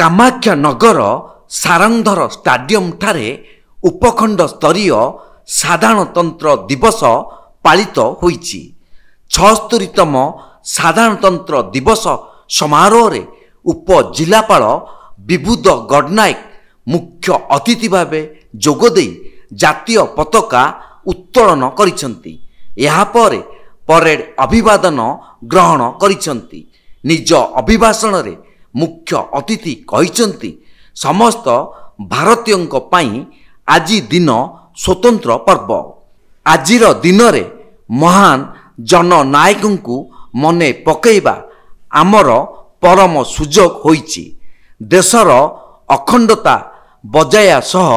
कामाख्या नगर Sarangdhar stadium ठारे उपखंड स्तरीय साधारणतंत्र दिवस पालित होईछि। 76तम साधारणतंत्र दिवस समारोह रे उपजिलापाल विभूद गडनायक मुख्य अतिथि भावे जोगदे जातीय पताका उत्तोलन करिसंती। यहाँ पर परेड अभिवादन ग्रहण करिसंती। निज अभिभाषण रे मुख्य अतिथि कहिसंती समस्त भारतीयों पाई आजी दिन स्वतंत्र पर्व। आजिर दिन रे महान जननायकों मने पकेइबा आमर परम सुजोग होईछि। देशर अखंडता बजाया सह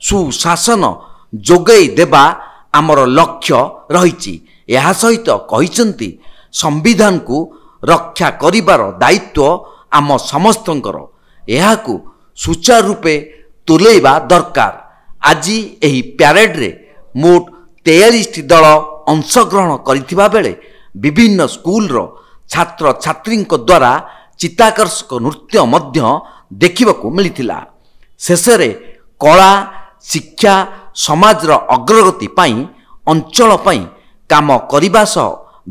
सुशासन जोगई देबा आमर लक्ष्य रहिछि। यह सहित कहिसंती संविधान को रक्षा करिबार दायित्व आम समस्तंकर। एहाकू सुचारू रूपे तुलेइबा दरकार। आज एही प्यारेड रे मोट 43 दल अंशग्रहण करिथिबा बेले विभिन्न स्कूल रो छात्र छात्री द्वारा चित्ताकर्षक नृत्य मध्य देखिबाकू मिलिथिला। शेषरे कला शिक्षा समाज रो अग्रगति पाई अंचल पाई काम करिबा सह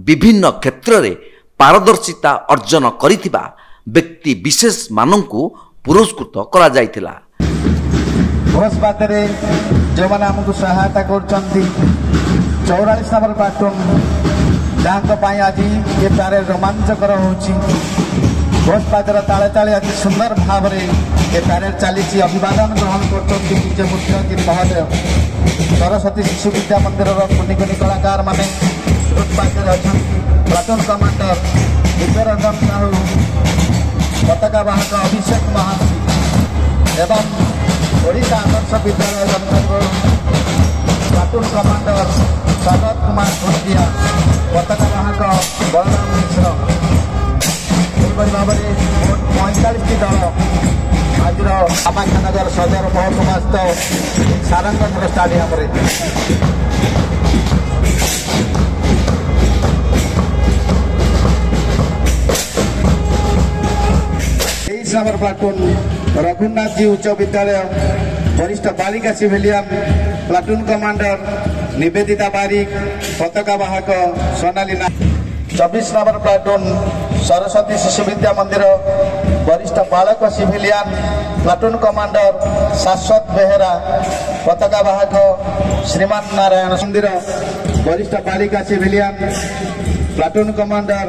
विभिन्न क्षेत्र रे पारदर्शिता अर्जन करिथिबा व्यक्ति विशेष माननकू पुरस्कृत करा जायतिला। घोष बातरे जो माने हमकु सहायता करचंती 44 नंबर प्लाटून जांको पाई आज ये तारे रोमांचकर होची। घोष बातर ताले ताले अति सुंदर भाव रे ये तारे चली अभिवादन ग्रहण करचंती पूज्य मुख्यमंत्री महोदय। सरस्वती शिशु विद्या मंदिर कुनि कुनि कलाकार माने घोष बातर अछन। प्लाटून कमांडर विजयरंजन साहू, पताका वाहक अभिषेक महांती एवं ओडिशा आदर्श विद्यालय जमशेदपुर प्लाटून कमांडर स्वागत कुमार भोटिया, पताका वाहक बलराम मिश्र। एहिपरि भाव में मोट 45 दल आज कामाख्या नगर सदर महकुमास्थ सारंगधर स्टाडियम रे 23 नंबर प्लाटून रघुनाथ जी उच्च विद्यालय वरिष्ठ बालिका सिविलियन प्लाटून कमांडर निवेदिता बारिक, पताका वाहक सोनाली नाथ। 24 नंबर प्लाटून सरस्वती शिशु विद्या मंदिर वरिष्ठ बालक सिविलियन प्लाटून कमांडर शाश्वत बेहेरा, पताका वाहक श्रीमान नारायण मंदिर वरिष्ठ बालिका civilian platoon commander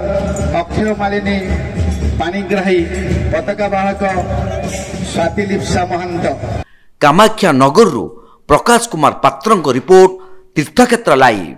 Akshay Malini Panigrahi, पताका वाहक स्वाति लिप्सा महंत। कामाख्या नगर प्रकाश कुमार पात्र रिपोर्ट तीर्थक्षेत्र लाइव।